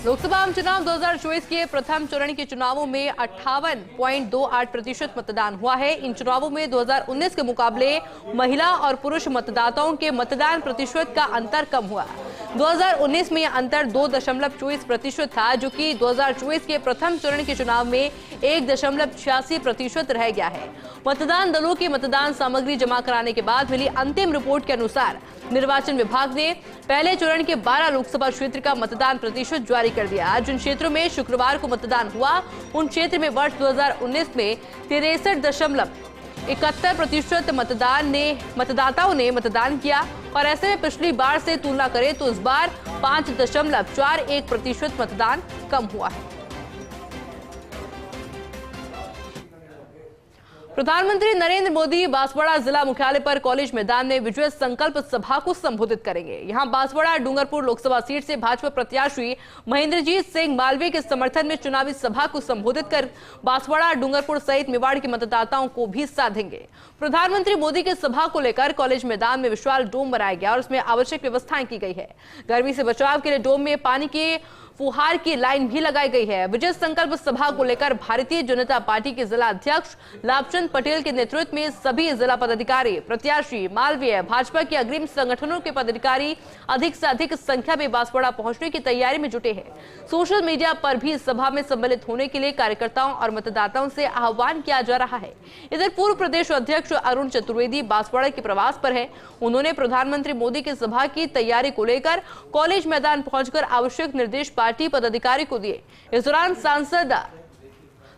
लोकसभा आम चुनाव 2024 के प्रथम चरण के चुनावों में 58.28% मतदान हुआ है। इन चुनावों में 2019 के मुकाबले महिला और पुरुष मतदाताओं के मतदान प्रतिशत का अंतर कम हुआ। 2019 में यह अंतर 2.24% था, जो कि 2024 के प्रथम चरण के चुनाव में 1.86% रह गया है। मतदान दलों की मतदान सामग्री जमा कराने के बाद मिली अंतिम रिपोर्ट के अनुसार निर्वाचन विभाग ने पहले चरण के 12 लोकसभा क्षेत्र का मतदान प्रतिशत जारी कर दिया। जिन क्षेत्रों में शुक्रवार को मतदान हुआ, उन क्षेत्र में वर्ष 2019 में 63.71% मतदाताओं ने मतदान किया और ऐसे में पिछली बार से तुलना करें तो इस बार 5.41% मतदान कम हुआ है। प्रधानमंत्री नरेंद्र मोदी बांसवाड़ा जिला मुख्यालय पर कॉलेज मैदान में विजय संकल्प सभा को संबोधित करेंगे। यहां बांसवाड़ा डूंगरपुर लोकसभा सीट से भाजपा प्रत्याशी महेंद्रजीत सिंह मालवीय के समर्थन में चुनावी सभा को संबोधित कर बांसवाड़ा डूंगरपुर सहित मेवाड़ के मतदाताओं को भी साधेंगे। प्रधानमंत्री मोदी के सभा को लेकर कॉलेज मैदान में विशाल डोम बनाया गया और उसमें आवश्यक व्यवस्थाएं की गई है। गर्मी से बचाव के लिए डोम में पानी के फुहार की लाइन भी लगाई गई है। विजय संकल्प सभा को लेकर भारतीय जनता पार्टी के जिला अध्यक्ष लाभचंद पटेल के नेतृत्व में सभी जिला पदाधिकारी, प्रत्याशी, मालवीय, भाजपा के अग्रिम संगठनों के पदाधिकारी अधिक से अधिक संख्या में बांसवाड़ा पहुंचने की तैयारी में जुटे हैं। सोशल मीडिया पर भी सभा में सम्मिलित होने के लिए कार्यकर्ताओं और मतदाताओं से आह्वान किया जा रहा है। इधर पूर्व प्रदेश अध्यक्ष अरुण चतुर्वेदी बांसवाड़ा के प्रवास पर है। उन्होंने प्रधानमंत्री मोदी की सभा की तैयारी को लेकर कॉलेज मैदान पहुंचकर आवश्यक निर्देश पार्टी पदाधिकारी को दिए। इस दौरान सांसद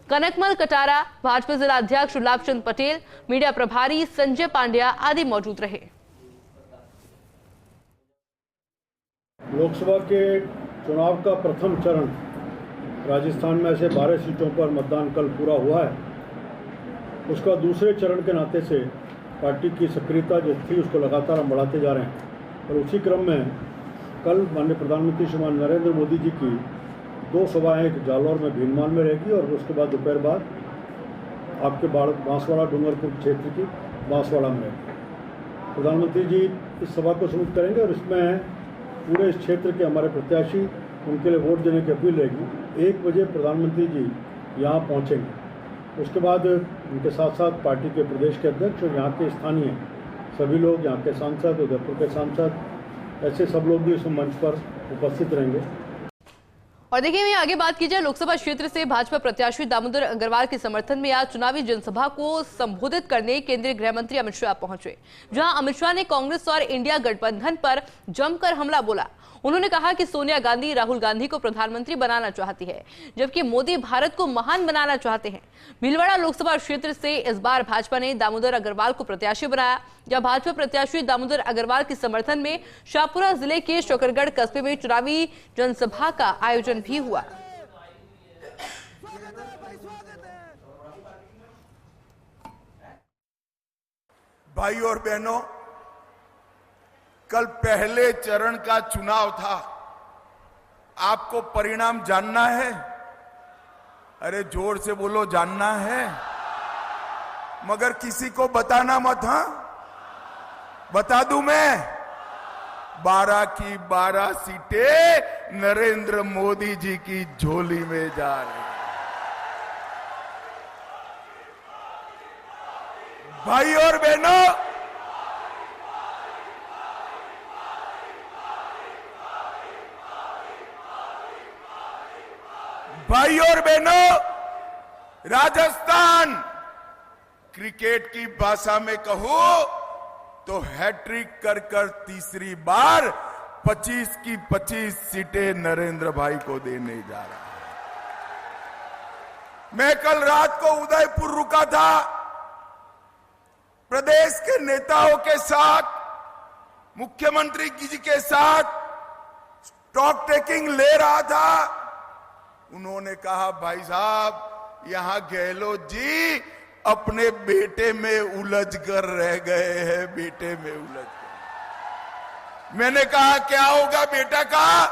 कनकमल कटारा, भाजपा जिला अध्यक्ष लाभचंद पटेल, मीडिया प्रभारी संजय पांड्या आदि मौजूद रहे। लोकसभा के चुनाव का प्रथम चरण राजस्थान में ऐसे 12 सीटों पर मतदान कल पूरा हुआ है। उसका दूसरे चरण के नाते से पार्टी की सक्रियता जो थी उसको लगातार हम बढ़ाते जा रहे हैं और उसी क्रम में कल माननीय प्रधानमंत्री श्रीमान नरेंद्र मोदी जी की 2 सभाएं, एक जालौर में भीनमाल में रहेगी और उसके बाद दोपहर बाद आपके बांसवाड़ा डूंगरपुर क्षेत्र की बांसवाड़ा में रहेगी। प्रधानमंत्री जी इस सभा को संबोधित करेंगे और इसमें पूरे इस क्षेत्र के हमारे प्रत्याशी, उनके लिए वोट देने की अपील रहेगी। 1 बजे प्रधानमंत्री जी यहाँ पहुँचेंगे। उसके बाद उनके साथ साथ पार्टी के प्रदेश के अध्यक्ष और यहाँ के स्थानीय सभी लोग, यहाँ के सांसद, उदयपुर के सांसद, ऐसे सब लोग भी इस मंच पर उपस्थित रहेंगे। और देखिए, मैं आगे बात की जाए, लोकसभा क्षेत्र से भाजपा प्रत्याशी दामोदर अग्रवाल के समर्थन में आज चुनावी जनसभा को संबोधित करने केंद्रीय गृह मंत्री अमित शाह पहुंचे, जहां अमित शाह ने कांग्रेस और इंडिया गठबंधन पर जमकर हमला बोला। उन्होंने कहा कि सोनिया गांधी राहुल गांधी को प्रधानमंत्री बनाना चाहती है, जबकि मोदी भारत को महान बनाना चाहते हैं। भीलवाड़ा लोकसभा क्षेत्र से इस बार भाजपा ने दामोदर अग्रवाल को प्रत्याशी बनाया, जहां भाजपा प्रत्याशी दामोदर अग्रवाल के समर्थन में शाहपुरा जिले के शकरगढ़ कस्बे में चुनावी जनसभा का आयोजन भी हुआ। भाई और बहनों, कल पहले चरण का चुनाव था। आपको परिणाम जानना है? अरे जोर से बोलो, जानना है? मगर किसी को बताना मत। हाँ, बता दूं मैं, 12 की 12 सीटें नरेंद्र मोदी जी की झोली में जा रही। भाई और बहनों, भाई और बहनों, राजस्थान क्रिकेट की भाषा में कहूं तो हैट्रिक कर तीसरी बार 25 की 25 सीटें नरेंद्र भाई को देने जा रहा है। मैं कल रात को उदयपुर रुका था, प्रदेश के नेताओं के साथ, मुख्यमंत्री जी के साथ स्टॉक टेकिंग ले रहा था। उन्होंने कहा, भाई साहब, यहां गहलोत जी अपने बेटे में उलझ कर रह गए हैं, बेटे में उलझ कर। मैंने कहा, क्या होगा बेटा का?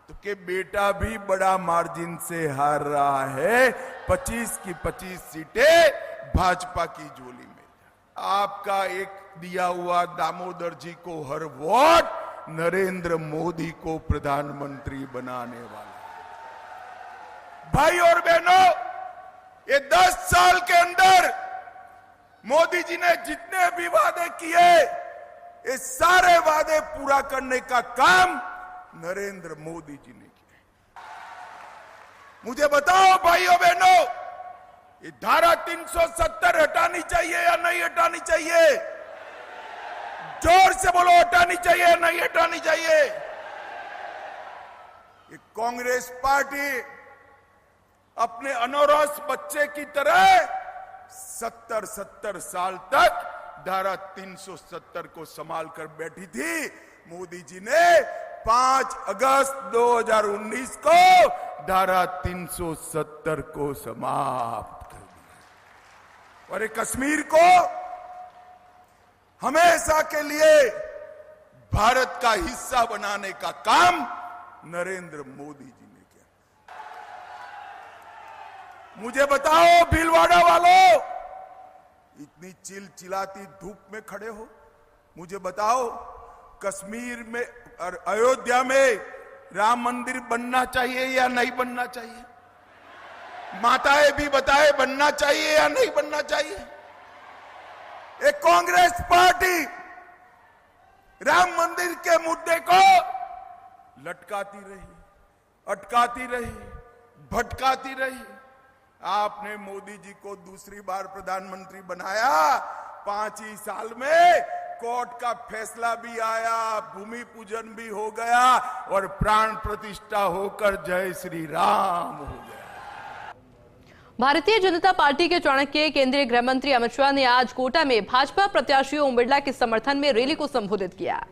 तो कि बेटा भी बड़ा मार्जिन से हार रहा है। 25 की 25 सीटें भाजपा की झोली में। आपका एक दिया हुआ दामोदर जी को हर वोट नरेंद्र मोदी को प्रधानमंत्री बनाने वाला। भाई और बहनों, ये 10 साल के अंदर मोदी जी ने जितने भी वादे किए, ये सारे वादे पूरा करने का काम नरेंद्र मोदी जी ने किया। मुझे बताओ भाइयों बहनों, ये धारा 370 हटानी चाहिए या नहीं हटानी चाहिए? जोर से बोलो, हटानी चाहिए या नहीं हटानी चाहिए? ये कांग्रेस पार्टी अपने अनौरस बच्चे की तरह 70 साल तक धारा 370 को संभाल कर बैठी थी। मोदी जी ने 5 अगस्त 2019 को धारा 370 को समाप्त कर दिया और कश्मीर को हमेशा के लिए भारत का हिस्सा बनाने का काम नरेंद्र मोदी जी ने किया। मुझे बताओ भीलवाड़ा वालों, इतनी चिलचिलाती धूप में खड़े हो, मुझे बताओ कश्मीर में और अयोध्या में राम मंदिर बनना चाहिए या नहीं बनना चाहिए? माताएं भी बताए बनना चाहिए या नहीं बनना चाहिए? एक कांग्रेस पार्टी राम मंदिर के मुद्दे को लटकाती रही, अटकाती रही, भटकाती रही। आपने मोदी जी को दूसरी बार प्रधानमंत्री बनाया, 5 ही साल में कोर्ट का फैसला भी आया, भूमि पूजन भी हो गया और प्राण प्रतिष्ठा होकर जय श्री राम हो गया। भारतीय जनता पार्टी के चाणक्य केंद्रीय गृह मंत्री अमित शाह ने आज कोटा में भाजपा प्रत्याशी ओम बिरला के समर्थन में रैली को संबोधित किया।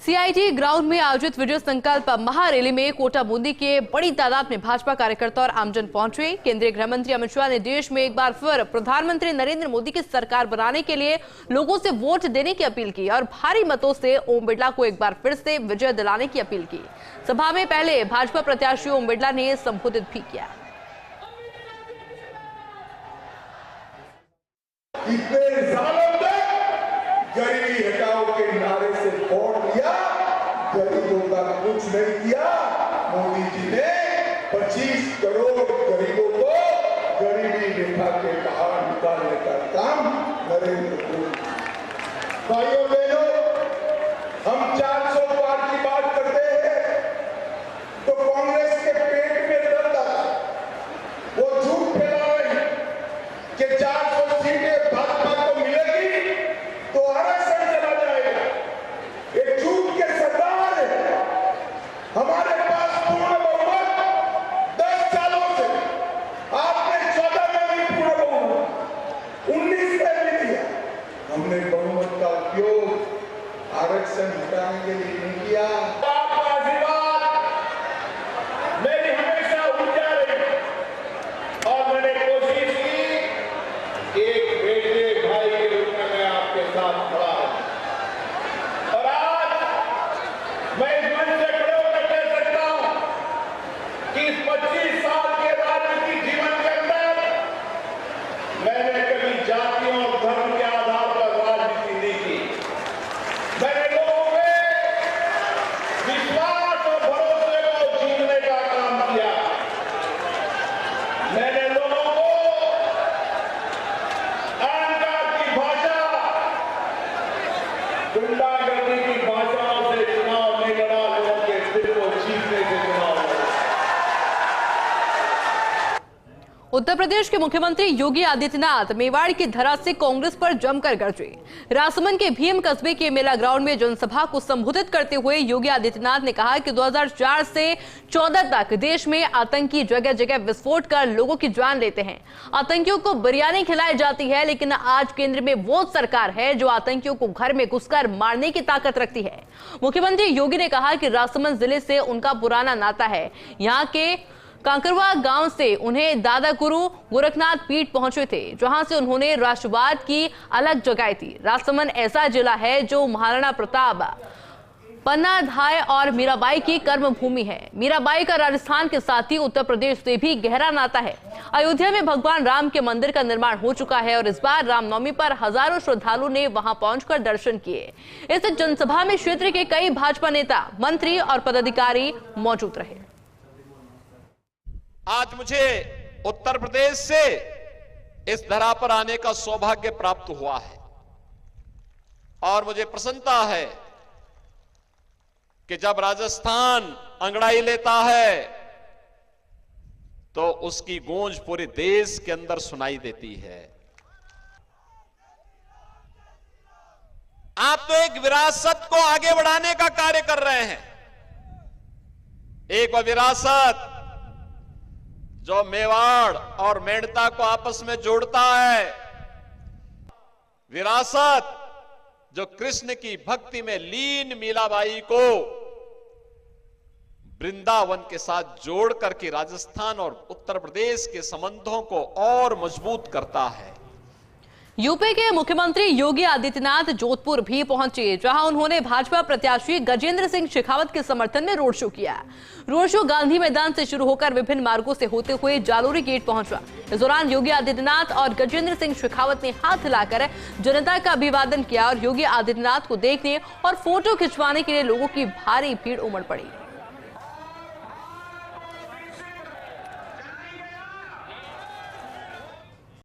सीआईटी ग्राउंड में आयोजित विजय संकल्प महारैली में कोटा बूंदी के बड़ी तादाद में भाजपा कार्यकर्ता और आमजन पहुंचे। केंद्रीय गृह मंत्री अमित शाह ने देश में एक बार फिर प्रधानमंत्री नरेंद्र मोदी की सरकार बनाने के लिए लोगों से वोट देने की अपील की और भारी मतों से ओम बिरला को एक बार फिर से विजय दिलाने की अपील की। सभा में पहले भाजपा प्रत्याशी ओम बिरला ने संबोधित भी किया। इतने सालों तक गरीबी हटाओ के नारे से वोट लिया, गरीबों का कुछ नहीं किया। मोदी जी ने 25 करोड़ गरीबों को गरीबी रेखा के बाहर निकालने का काम नरेंद्र मोदी। भाइयों बहनों, हम 400 पार की बात करते हैं तो कांग्रेस के पेट में दर्द आता, वो झूठ फैला रही कि 400 सीटें भाजपा को मिलेगी तो आरक्षण चला जाएगा। एक झूठ के सरदार है। हमारे पास पूर्ण बहुमत 10 सालों से, आपने 14 में भी पूर्ण बहुमत, 19 में भी दिया। हमने बहुमत का उपयोग आरक्षण हटाने के लिए नहीं किया। आपका आशीर्वाद मेरी हमेशा ऊर्जा रही और मैंने कोशिश की एक बेटे भाई के रूप में मैं आपके साथ खड़ा हूं। और आज मैं इस मंच से खड़े होकर कह सकता हूं कि इस 25 साल के राजनीतिक जीवन के अंदर मैंने कभी जातियों और धर्म के आधार पर राजनीति नहीं की। मैंने लोगों में विश्वास और भरोसे को जीतने का काम किया। मैंने लोगों को गुंडागर्दी की भाषाओं से चुनाव नहीं लड़ा, लोगों के दिल को जीतने से चुनाव लड़ा। उत्तर प्रदेश के मुख्यमंत्री योगी आदित्यनाथ मेवाड़ की धरा से कांग्रेस पर जमकर गरजे। राजसमंद के भीम कस्बे के मेला ग्राउंड में जनसभा को संबोधित करते हुए योगी आदित्यनाथ ने कहा कि 2004 से 14 तक देश में आतंकी जगह जगह विस्फोट कर लोगों की जान लेते हैं। आतंकियों को बिरयानी खिलाई जाती है, लेकिन आज केंद्र में वो सरकार है जो आतंकियों को घर में घुसकर मारने की ताकत रखती है। मुख्यमंत्री योगी ने कहा कि राजसमंद जिले से उनका पुराना नाता है। यहाँ के कांकरवा गांव से उन्हें दादा गुरु गोरखनाथ पीठ पहुंचे थे, जहां से उन्होंने राष्ट्रवाद की अलग जगाई थी। राजसमंद ऐसा जिला है जो महाराणा प्रताप पन्ना, धाय और मीराबाई की कर्मभूमि है। मीराबाई का राजस्थान के साथ ही उत्तर प्रदेश से भी गहरा नाता है। अयोध्या में भगवान राम के मंदिर का निर्माण हो चुका है और इस बार रामनवमी पर हजारों श्रद्धालुओं ने वहां पहुंचकर दर्शन किए। इस जनसभा में क्षेत्र के कई भाजपा नेता, मंत्री और पदाधिकारी मौजूद रहे। आज मुझे उत्तर प्रदेश से इस धरा पर आने का सौभाग्य प्राप्त हुआ है और मुझे प्रसन्नता है कि जब राजस्थान अंगड़ाई लेता है तो उसकी गूंज पूरे देश के अंदर सुनाई देती है। आप तो एक विरासत को आगे बढ़ाने का कार्य कर रहे हैं। एक विरासत जो मेवाड़ और मेड़ता को आपस में जोड़ता है, विरासत जो कृष्ण की भक्ति में लीन मीराबाई को वृंदावन के साथ जोड़ करके राजस्थान और उत्तर प्रदेश के संबंधों को और मजबूत करता है। यूपी के मुख्यमंत्री योगी आदित्यनाथ जोधपुर भी पहुंचे, जहां उन्होंने भाजपा प्रत्याशी गजेंद्र सिंह शेखावत के समर्थन में रोड शो किया। रोड शो गांधी मैदान से शुरू होकर विभिन्न मार्गों से होते हुए जालोरी गेट पहुंचा। इस दौरान योगी आदित्यनाथ और गजेंद्र सिंह शेखावत ने हाथ हिलाकर जनता का अभिवादन किया और योगी आदित्यनाथ को देखने और फोटो खिंचवाने के लिए लोगों की भारी भीड़ उमड़ पड़ी।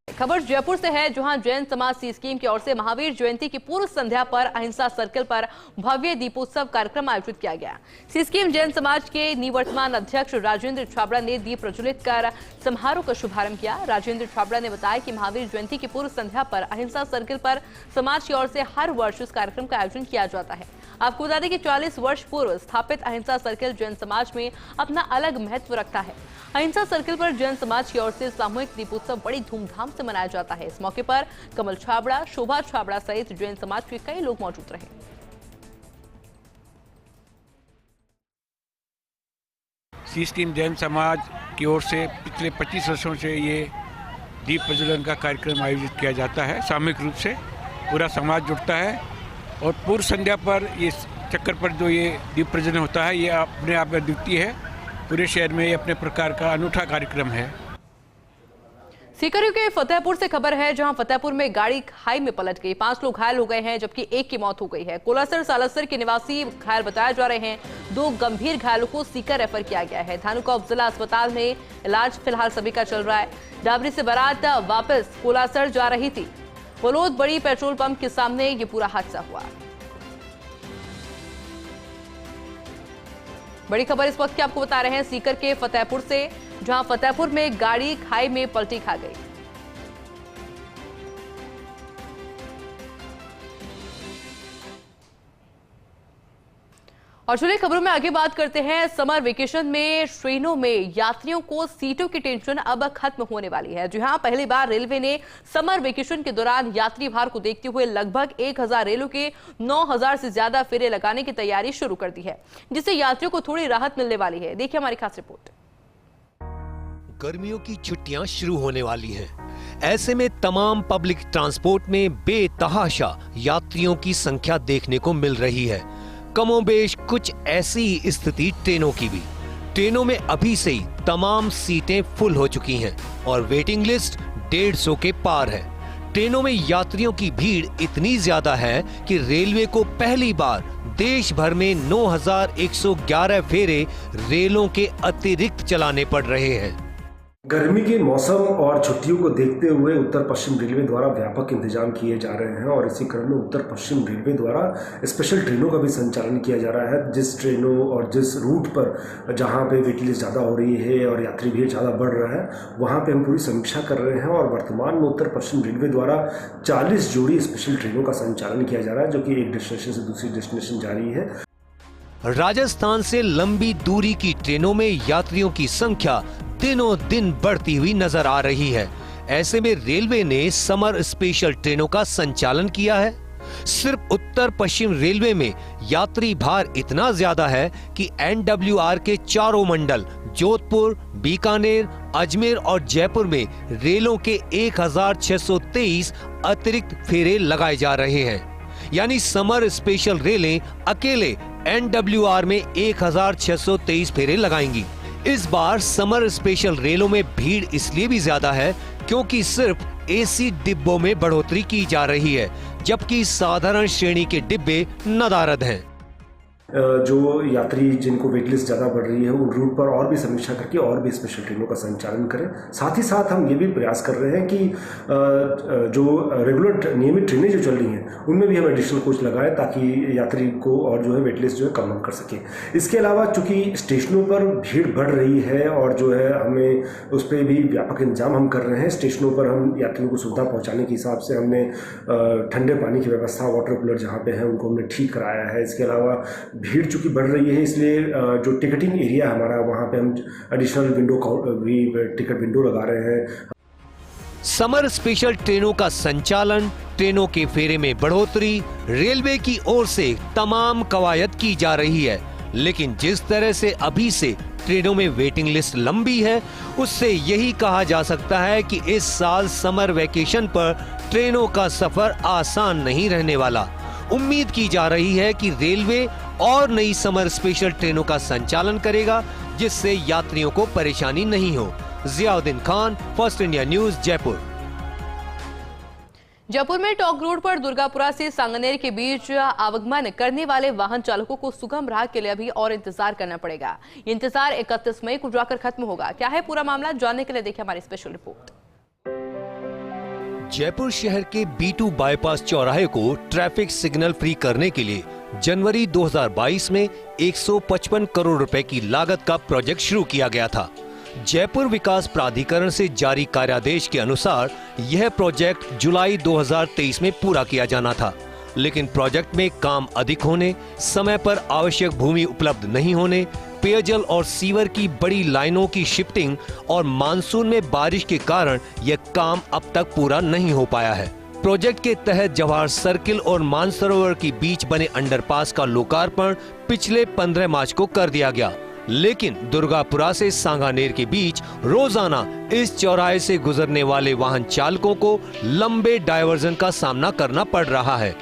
खबर जयपुर से है, जहां जैन समाज सी स्कीम की ओर से महावीर जयंती की पूर्व संध्या पर अहिंसा सर्कल पर भव्य दीपोत्सव कार्यक्रम आयोजित किया गया। सी स्कीम जैन समाज के निवर्तमान अध्यक्ष राजेंद्र छाबड़ा ने दीप प्रज्वलित कर समारोह का शुभारंभ किया। राजेंद्र छाबड़ा ने बताया कि महावीर जयंती की पूर्व संध्या पर अहिंसा सर्कल पर समाज की ओर से हर वर्ष इस कार्यक्रम का आयोजन किया जाता है। आपको बता दें कि 40 वर्ष पूर्व स्थापित अहिंसा सर्कल जैन समाज में अपना अलग महत्व रखता है। अहिंसा सर्कल पर जैन समाज की ओर से सामूहिक दीपोत्सव बड़ी धूमधाम से मनाया जाता है। इस मौके पर कमल छाबड़ा, शोभा छाबड़ा सहित जैन समाज के कई लोग मौजूद रहे। सी स्कीम जैन समाज की ओर से पिछले 25 वर्षों से ये दीप प्रज्वलन का कार्यक्रम आयोजित किया जाता है। सामूहिक रूप से पूरा समाज जुड़ता है और पूर्व संध्या पर ये चक्कर पर जो ये दीप प्रज्वलन होता है, ये अपने आप में अद्वितीय है। पूरे शहर में ये अपने प्रकार का अनूठा कार्यक्रम है। सीकर के फतेहपुर से खबर है, जहां फतेहपुर में गाड़ी खाई में पलट गई। 5 लोग घायल हो गए हैं, जबकि एक की मौत हो गई है। कोलासर सालासर के निवासी घायल बताए जा रहे हैं। 2 गंभीर घायलों को सीकर रेफर किया गया है। धानुका जिला अस्पताल में इलाज फिलहाल सभी का चल रहा है। डाबरी से बारात वापस कोलासर जा रही थी। बलोद बड़ी पेट्रोल पंप के सामने ये पूरा हादसा हुआ। बड़ी खबर इस वक्त की आपको बता रहे हैं सीकर के फतेहपुर से, जहां फतेहपुर में गाड़ी खाई में पलटी खा गई। और चलिए खबरों में आगे बात करते हैं। समर वेकेशन में ट्रेनों में यात्रियों को सीटों की टेंशन अब खत्म होने वाली है। जी हां, पहली बार रेलवे ने समर वेकेशन के दौरान यात्री भार को देखते हुए लगभग 1000 रेलों के 9000 से ज्यादा फेरे लगाने की तैयारी शुरू कर दी है, जिससे यात्रियों को थोड़ी राहत मिलने वाली है। देखिए हमारी खास रिपोर्ट। गर्मियों की छुट्टियां शुरू होने वाली हैं। ऐसे में तमाम पब्लिक ट्रांसपोर्ट में बेतहाशा यात्रियों की संख्या देखने को मिल रही है। कमोबेश कुछ ऐसी ही स्थिति ट्रेनों की भी। ट्रेनों में अभी से ही तमाम सीटें फुल हो चुकी हैं और वेटिंग लिस्ट 150 के पार है। ट्रेनों में यात्रियों की भीड़ इतनी ज्यादा है कि रेलवे को पहली बार देश भर में 9111 फेरे रेलों के अतिरिक्त चलाने पड़ रहे हैं। गर्मी के मौसम और छुट्टियों को देखते हुए उत्तर पश्चिम रेलवे द्वारा व्यापक इंतजाम किए जा रहे हैं और इसी क्रम में उत्तर पश्चिम रेलवे द्वारा स्पेशल ट्रेनों का भी संचालन किया जा रहा है। जिस ट्रेनों और जिस रूट पर जहां पे वेटिंग लिस्ट ज़्यादा हो रही है और यात्री भीड़ ज़्यादा बढ़ रहा है, वहां पे हम पूरी समीक्षा कर रहे हैं और वर्तमान में उत्तर पश्चिम रेलवे द्वारा 40 जोड़ी स्पेशल ट्रेनों का संचालन किया जा रहा है, जो कि एक डेस्टिनेशन से दूसरी डेस्टिनेशन जा रही है। राजस्थान से लंबी दूरी की ट्रेनों में यात्रियों की संख्या दिनों दिन बढ़ती हुई नजर आ रही है। ऐसे में रेलवे ने समर स्पेशल ट्रेनों का संचालन किया है। सिर्फ उत्तर पश्चिम रेलवे में यात्री भार इतना ज्यादा है कि NWR के चारों मंडल जोधपुर, बीकानेर, अजमेर और जयपुर में रेलों के 1623 अतिरिक्त फेरे लगाए जा रहे हैं। यानी समर स्पेशल रेलें अकेले NWR में 1623 फेरे लगाएंगी। इस बार समर स्पेशल रेलों में भीड़ इसलिए भी ज्यादा है क्योंकि सिर्फ AC डिब्बों में बढ़ोतरी की जा रही है, जबकि साधारण श्रेणी के डिब्बे नदारद हैं। जो यात्री जिनको वेटलिस्ट ज़्यादा बढ़ रही है उन रूट पर और भी समीक्षा करके और भी स्पेशल ट्रेनों का संचालन करें। साथ ही साथ हम ये भी प्रयास कर रहे हैं कि जो रेगुलर नियमित ट्रेनें जो चल रही हैं उनमें भी हम एडिशनल कोच लगाएं ताकि यात्री को और जो है वेटलिस्ट जो है कम कर सके। इसके अलावा चूंकि स्टेशनों पर भीड़ बढ़ रही है और जो है हमें उस पर भी व्यापक इंतजाम हम कर रहे हैं। स्टेशनों पर हम यात्रियों को सुविधा पहुँचाने के हिसाब से हमने ठंडे पानी की व्यवस्था, वाटर कूलर जहाँ पे है उनको हमने ठीक कराया है। इसके अलावा भीड़ चूंकि बढ़ रही है इसलिए जो टिकटिंग एरिया हमारा वहाँ पे हम एडिशनल टिकट विंडो लगा रहे हैं। समर स्पेशल ट्रेनों का संचालन, ट्रेनों के फेरे में बढ़ोतरी, रेलवे की ओर से तमाम कवायद की जा रही है, लेकिन जिस तरह से अभी से ट्रेनों में वेटिंग लिस्ट लंबी है उससे यही कहा जा सकता है कि इस साल समर वैकेशन पर ट्रेनों का सफर आसान नहीं रहने वाला। उम्मीद की जा रही है कि रेलवे और नई समर स्पेशल ट्रेनों का संचालन करेगा जिससे यात्रियों को परेशानी नहीं हो। Ziauddin Khan, first India news, Jaipur. Jaipur में टॉक रोड पर दुर्गापुरा से सांगनेर के बीच आवागमन करने वाले वाहन चालकों को सुगम राह के लिए अभी और इंतजार करना पड़ेगा। ये इंतजार 31 मई को जाकर खत्म होगा। क्या है पूरा मामला, जानने के लिए देखिए हमारी स्पेशल रिपोर्ट। जयपुर शहर के B2 बाईपास चौराहे को ट्रैफिक सिग्नल फ्री करने के लिए जनवरी 2022 में 155 करोड़ रुपए की लागत का प्रोजेक्ट शुरू किया गया था। जयपुर विकास प्राधिकरण से जारी कार्यादेश के अनुसार यह प्रोजेक्ट जुलाई 2023 में पूरा किया जाना था, लेकिन प्रोजेक्ट में काम अधिक होने, समय पर आवश्यक भूमि उपलब्ध नहीं होने, पेयजल और सीवर की बड़ी लाइनों की शिफ्टिंग और मानसून में बारिश के कारण यह काम अब तक पूरा नहीं हो पाया है। प्रोजेक्ट के तहत जवाहर सर्किल और मानसरोवर के बीच बने अंडरपास का लोकार्पण पिछले 15 मार्च को कर दिया गया, लेकिन दुर्गापुरा से सांगानेर के बीच रोजाना इस चौराहे से गुजरने वाले वाहन चालकों को लंबे डायवर्जन का सामना करना पड़ रहा है।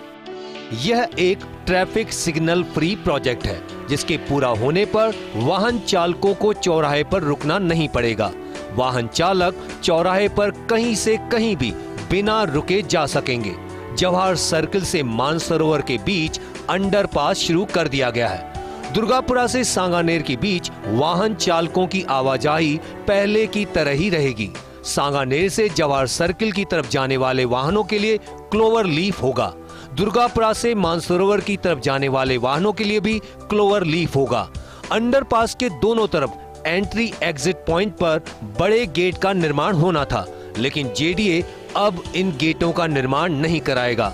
यह एक ट्रैफिक सिग्नल फ्री प्रोजेक्ट है जिसके पूरा होने पर वाहन चालकों को चौराहे पर रुकना नहीं पड़ेगा। वाहन चालक चौराहे पर कहीं से कहीं भी बिना रुके जा सकेंगे। जवाहर सर्किल से मानसरोवर के बीच अंडरपास शुरू कर दिया गया है। दुर्गापुरा से सांगानेर के बीच वाहन चालकों की आवाजाही पहले की तरह ही रहेगी। सांगानेर से जवाहर सर्किल की तरफ जाने वाले वाहनों के लिए क्लोवर लीफ होगा। दुर्गापुरा से मानसरोवर की तरफ जाने वाले वाहनों के लिए भी क्लोवर लीफ होगा। अंडरपास के दोनों तरफ एंट्री एग्जिट पॉइंट पर बड़े गेट का निर्माण होना था, लेकिन JDA अब इन गेटों का निर्माण नहीं कराएगा।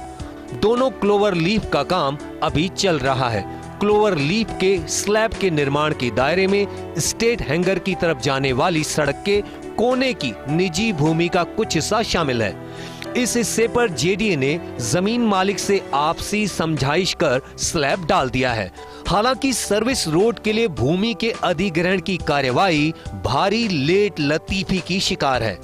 दोनों क्लोवर लीफ का काम अभी चल रहा है। क्लोवर लीफ के स्लैब के निर्माण के दायरे में स्टेट हैंगर की तरफ जाने वाली सड़क के कोने की निजी भूमि का कुछ हिस्सा शामिल है। इस हिस्से पर JDA ने जमीन मालिक से आपसी समझाइश कर स्लैब डाल दिया है। हालांकि सर्विस रोड के लिए भूमि के अधिग्रहण की कार्यवाही भारी लेट लतीफी की शिकार है।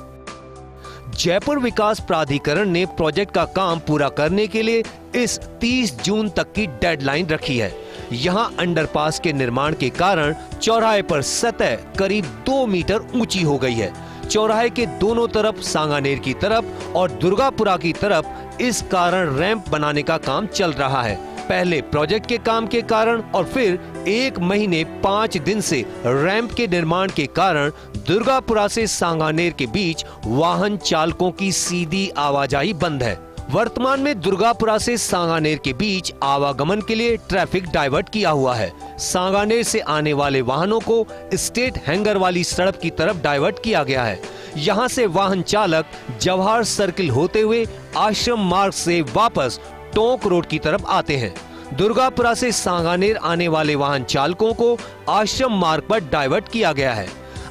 जयपुर विकास प्राधिकरण ने प्रोजेक्ट का काम पूरा करने के लिए इस 30 जून तक की डेडलाइन रखी है। यहाँ अंडरपास के निर्माण के कारण चौराहे पर सतह करीब 2 मीटर ऊंची हो गई है। चौराहे के दोनों तरफ सांगानेर की तरफ और दुर्गापुरा की तरफ इस कारण रैंप बनाने का काम चल रहा है। पहले प्रोजेक्ट के काम के कारण और फिर 1 महीने 5 दिन से रैंप के निर्माण के कारण दुर्गापुरा से सांगानेर के बीच वाहन चालकों की सीधी आवाजाही बंद है। वर्तमान में दुर्गापुरा से सांगानेर के बीच आवागमन के लिए ट्रैफिक डाइवर्ट किया हुआ है। सांगानेर से आने वाले वाहनों को स्टेट हैंगर वाली सड़क की तरफ डाइवर्ट किया गया है। यहाँ से वाहन चालक जवाहर सर्किल होते हुए आश्रम मार्ग से वापस टोंक रोड की तरफ आते हैं। दुर्गापुरा से सांगानेर आने वाले वाहन चालकों को आश्रम मार्ग पर डाइवर्ट किया गया है।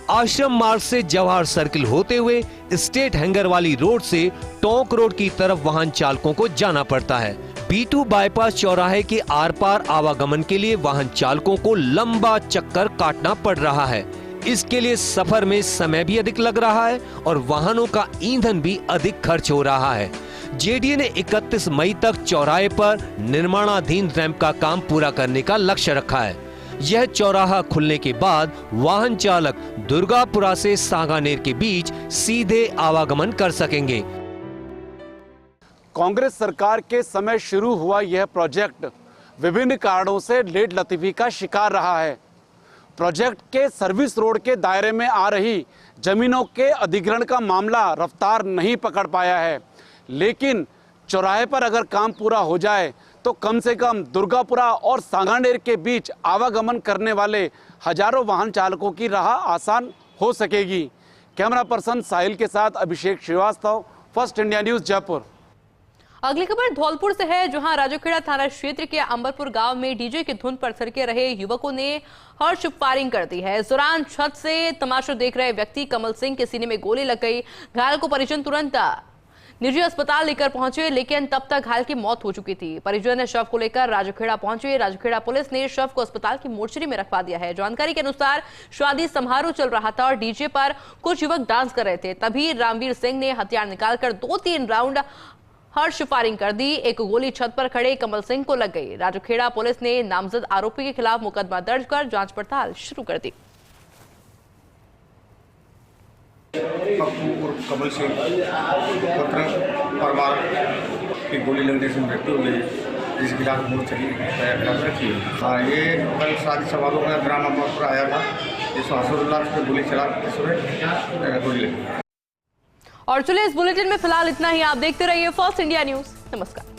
आश्रम मार्ग से जवाहर सर्किल होते हुए स्टेट हैंगर वाली रोड से टोंक रोड की तरफ वाहन चालकों को जाना पड़ता है। B2 बाईपास चौराहे के आर पार आवागमन के लिए वाहन चालकों को लंबा चक्कर काटना पड़ रहा है। इसके लिए सफर में समय भी अधिक लग रहा है और वाहनों का ईंधन भी अधिक खर्च हो रहा है। जेडीए ने 31 मई तक चौराहे पर निर्माणाधीन रैंप का काम पूरा करने का लक्ष्य रखा है। यह चौराहा खुलने के बाद वाहन चालक दुर्गापुरा से सांगानेर के बीच सीधे आवागमन कर सकेंगे। कांग्रेस सरकार के समय शुरू हुआ यह प्रोजेक्ट विभिन्न कारणों से लेट लतीफी का शिकार रहा है। प्रोजेक्ट के सर्विस रोड के दायरे में आ रही जमीनों के अधिग्रहण का मामला रफ्तार नहीं पकड़ पाया है, लेकिन चौराहे पर अगर काम पूरा हो जाए तो कम से कम दुर्गापुरा और सांगानेर के बीच आवागमन करने वाले हजारों वाहन चालकों की राह आसान हो सकेगी। कैमरा पर्सन साहिल के साथ Abhishek Srivastava, first India news, Jaipur. अगली खबर धौलपुर से है, जहां राजोखेड़ा थाना क्षेत्र के अंबरपुर गांव में डीजे की धुन पर थिरके रहे युवकों ने हर्ष फायरिंग कर दी है। इस दौरान छत से तमाशा देख रहे व्यक्ति कमल सिंह के सीने में गोली लग गई। घायल को परिजन तुरंत निजी अस्पताल लेकर पहुंचे, लेकिन तब तक घायल की मौत हो चुकी थी। परिजन ने शव को लेकर राजोखेड़ा पहुंचे। राजोखेड़ा पुलिस ने शव को अस्पताल की मोर्चरी में रखवा दिया है। जानकारी के अनुसार शादी समारोह चल रहा था और डीजे पर कुछ युवक डांस कर रहे थे। तभी रामवीर सिंह ने हथियार निकालकर 2-3 राउंड हर्ष फायरिंग कर दी। एक गोली छत पर खड़े कमल सिंह को लग गई। राजोखेड़ा पुलिस ने नामजद आरोपी के खिलाफ मुकदमा दर्ज कर जांच पड़ताल शुरू कर दी। पप्पू और कमल सिंह पत्र परिवार की गोली लगने से मृत्यु हुई, जिसके खिलाफ मोर्चरी तैयार रखी है। हाँ, ये कल शादी समारोह में ग्राम अम्बापुर आया था। इस हसुल्लाह पे गोली चला, इसमें गोली लगी। और चलिए इस बुलेटिन में फिलहाल इतना ही। आप देखते रहिए फर्स्ट इंडिया न्यूज। नमस्कार।